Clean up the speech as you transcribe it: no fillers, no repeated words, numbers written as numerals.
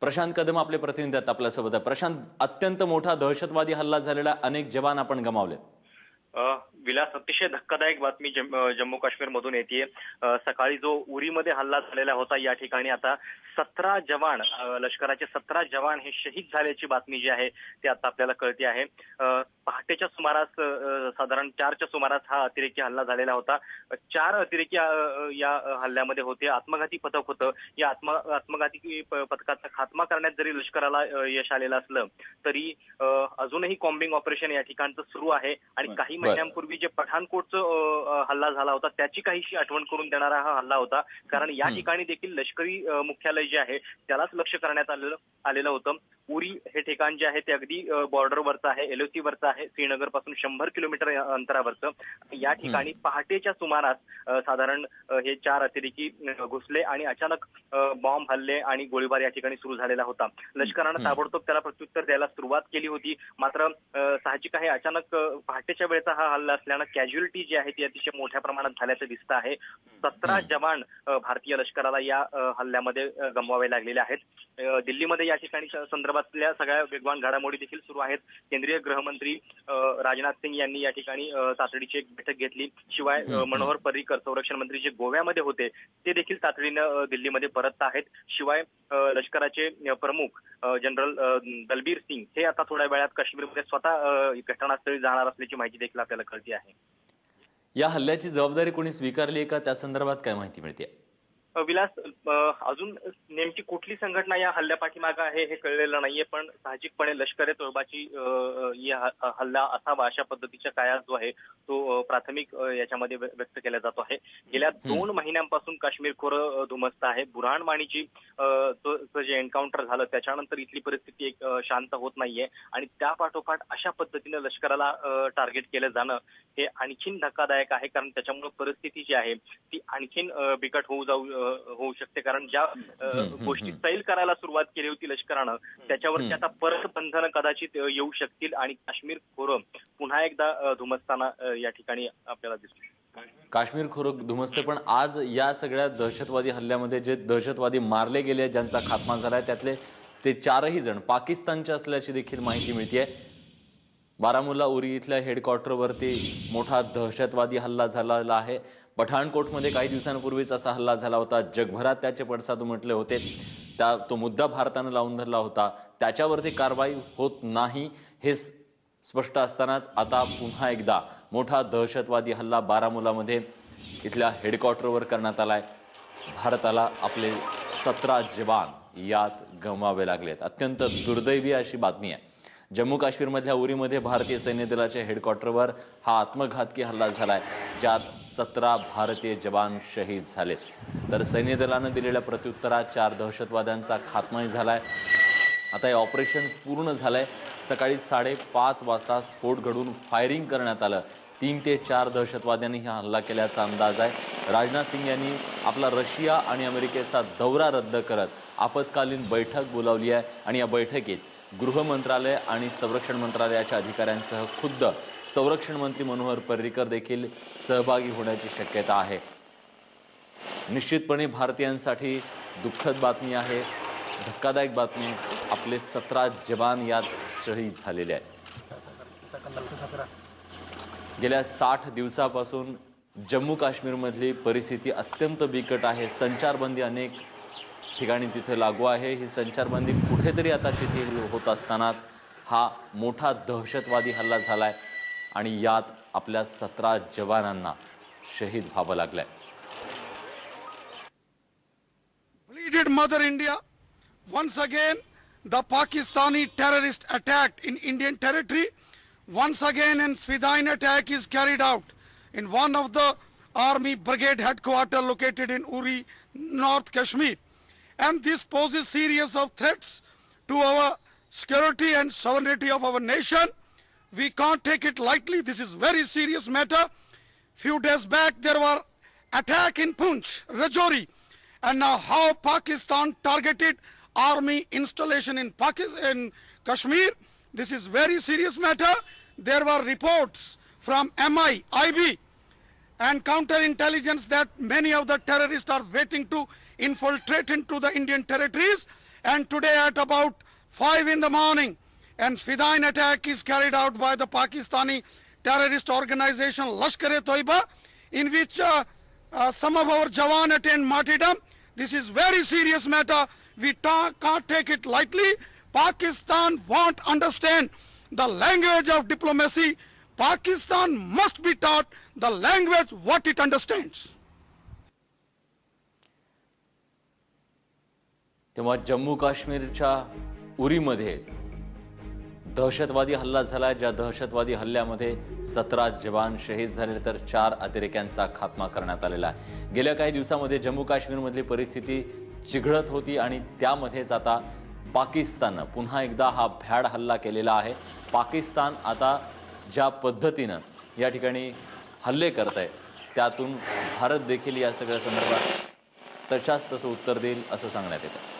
प्रशांत कदम आपले प्रतिनिधी आहेत आपल्यासोबत आहे. प्रशांत, अत्यंत मोठा दहशतवादी हल्ला झालेला, अनेक जवान आपण गमावले. विलास, अतिशय धक्कादायक बातमी जम्मू काश्मीर मधून येते. सकाळी जो उरीमध्ये हल्ला झालेला होता, या ठिकाणी आता 17 जवान, लष्कराचे 17 जवान हे शहीद झाल्याची बातमी जी आहे ती आता आपल्याला कळते आहे. पहाटेच्या सुमारास, साधारण 4च्या सुमारास हा अतिरेकी हल्ला झालेला होता. 4 अतिरेकी या हल्ल्यामध्ये होते. आत्मघाती पथक होतं. या आत्मघाती पथकाचा खात्मा करण्यात जरी लष्कराला यश आलेलं असलं तरी अजूनही कॉम्बिंग ऑपरेशन या ठिकाणचं सुरू आहे. आणि काही महिन्यांपूर्वी जे पठाणकोटचा हल्ला झाला होता त्याची काहीशी आठवण करून देणारा हा हल्ला होता. कारण या ठिकाणी देखील लष्करी मुख्यालय जे आहे त्यालाच लक्ष्य करण्यात आलेलं होतं. उरी हे ठिकाण जे आहे ते अगदी बॉर्डरवरचं आहे, LOC वरचं आहे, श्रीनगर पासून 100 किलोमीटर अंतरावरचं. या ठिकाणी पहाटेच्या सुमारास साधारण हे 4 अतिरेकी घुसले आणि अचानक बॉम्ब हल्ले आणि गोळीबार या ठिकाणी सुरू झालेला होता. लष्करानं ताबडतोब त्याला प्रत्युत्तर द्यायला सुरुवात केली होती. मात्र साहजिक आहे, अचानक पहाटेच्या वेळेचा हा हल्ला असल्यानं कॅज्युअलिटी जी आहे ती अतिशय मोठ्या प्रमाणात झाल्याचं दिसतं आहे. 17 जवान भारतीय लष्कराला या हल्ल्यामध्ये गमवावे लागलेले आहेत. दिल्लीमध्ये या ठिकाणी संदर्भातल्या सगळ्या वेगवान घडामोडी देखील सुरू आहेत. केंद्रीय गृहमंत्री राजनाथ सिंग यांनी या ठिकाणी तातडीची एक बैठक घेतली. शिवाय मनोहर पर्रिकर संरक्षण मंत्री जे गोव्यामध्ये होते ते देखील तातडीनं दिल्लीमध्ये परतत आहेत. शिवाय लष्कराचे प्रमुख जनरल दलबीर सिंग हे आता थोड्या वेळात काश्मीरमध्ये स्वतः घटनास्थळी जाणार असल्याची माहिती देखील आपल्याला कळते आहे. या हल्ल्याची जबाबदारी कोणी स्वीकारली आहे का, त्या संदर्भात काय माहिती मिळते? विलास, अजून नेमकी कुठली संघटना या हल्ल्यापाठीमागे आहे हे कळलेलं नाहीये, पण साहजिकपणे लष्कर-ए-तोयबाची हल्ला असावा अशा पद्धतीचा काया जो आहे तो प्राथमिक याच्यामध्ये व्यक्त केला जातो आहे. गेल्या 2 महिन्यांपासून काश्मीर खोरं धुमस्त आहे. बुरहान वाणीची जे एन्काउंटर झालं त्याच्यानंतर इथली परिस्थिती एक शांत होत नाहीये आणि त्या पाठोपाठ अशा पद्धतीनं लष्कराला टार्गेट केलं जाणं हे आणखीन धक्कादायक आहे. कारण त्याच्यामुळे परिस्थिती जी आहे ती आणखीन बिकट होऊ शकते. कारण ज्या गोष्टी सैल करायला सुरुवात केली होती लष्करानं त्याच्यावरती आता परत बंधनं कदाचित येऊ शकतील आणि काश्मीर खोरं पुन्हा एकदा धुमसताना या ठिकाणी आपल्याला दिसतो. काश्मीर खोरं धुमसते, पण आज या सगळ्या दहशतवादी हल्ल्यामध्ये जे दहशतवादी मारले गेले, ज्यांचा खात्मा झालाय, त्यातले ते 4ही जण पाकिस्तानचे असल्याची देखील माहिती मिळतेय. बारामुल्ला उरी इथल्या हेडक्वार्टरवरती मोठा दहशतवादी हल्ला झालेला आहे. पठाणकोटमध्ये काही दिवसांपूर्वीच असा हल्ला झाला होता. जगभरात त्याचे पडसाद उमटले होते. तो मुद्दा भारतानं लावून धरला होता. त्याच्यावरती कारवाई होत नाही हे स्पष्ट असतानाच आता पुन्हा एकदा मोठा दहशतवादी हल्ला बारामुल्लामध्ये इथल्या हेडक्वार्टरवर करण्यात आलाय. भारताला आपले 17 जवान यात गमवावे लागलेत. अत्यंत दुर्दैवी अशी बातमी आहे. जम्मू काश्मीरमधल्या उरीमध्ये भारतीय सैन्य दलाच्या हेडक्वार्टरवर हा आत्मघातकी हल्ला झालाय, ज्यात 17 भारतीय जवान शहीद झालेत. तर सैन्य दलानं दिलेल्या प्रत्युत्तरात 4 दहशतवाद्यांचा खात्माही झालाय. आता हे ऑपरेशन पूर्ण झालंय. सकाळी 5:30 वाजता स्फोट घडून फायरिंग करण्यात आलं. 3 ते 4 दहशतवाद्यांनी हा हल्ला केल्याचा अंदाज आहे. राजनाथ सिंग यांनी आपला रशिया आणि अमेरिकेचा दौरा रद्द करत आपत्कालीन बैठक बोलावली आहे आणि या बैठकीत गृह मंत्रालय आणि संरक्षण मंत्रालयाच्या अधिकाऱ्यांसह खुद्द संरक्षण मंत्री मनोहर पर्रिकर देखील सहभागी होण्याची शक्यता आहे. निश्चितपणे भारतीयांसाठी दुःखद बातमी आहे, धक्कादायक बातमी आहे. आपले 17 जवान यात शहीद झालेले आहेत. गेल्या 60 दिवसापासून जम्मू काश्मीरमधली परिस्थिती अत्यंत बिकट आहे. संचारबंदी अनेक ठिकाणी तिथे लागू आहे. ही संचारबंदी कुठेतरी आता शिथिल होत असतानाच हा मोठा दहशतवादी हल्ला झालाय आणि यात आपल्या 17 जवानांना शहीद व्हावं लागलंय. Bleeded Mother India, once again the Pakistani terrorist attack in Indian territory, once again an Svidine attack is carried out in one of the army brigade headquarters located in Uri, North Kashmir. And this poses series of threats to our security and sovereignty of our nation. We can't take it lightly. This is very serious matter. Few days back there were attack in Poonch, Rajouri, and now how Pakistan targeted army installation in Kashmir. This is very serious matter. There were reports from MI, IB and counterintelligence that many of the terrorists are waiting to infiltrate into the Indian territories, And today at about 5 in the morning, an Fidain attack is carried out by the Pakistani terrorist organization Lashkar-e-Toiba, in which some of our Jawan attained martyrdom. This is very serious matter. We can't take it lightly. Pakistan won't understand the language of diplomacy. Pakistan must be taught the language what it understands. तेव्हा जम्मू काश्मीरच्या उरीमध्ये दहशतवादी हल्ला झाला. ज्या दहशतवादी हल्ल्यामध्ये 17 जवान शहीद झाले तर 4 अतिरेक्यांचा खात्मा करण्यात आलेला आहे. गेल्या काही दिवसांमध्ये जम्मू काश्मीरमधली परिस्थिती चिघळत होती आणि त्यामध्येच आता पाकिस्ताननं पुन्हा एकदा हा भ्याड हल्ला केलेला आहे. पाकिस्तान आता ज्या पद्धतीनं या ठिकाणी हल्ले करत आहे त्यातून भारत देखील या सगळ्या संदर्भात तशाच तसं उत्तर देईल असं सांगण्यात येतं.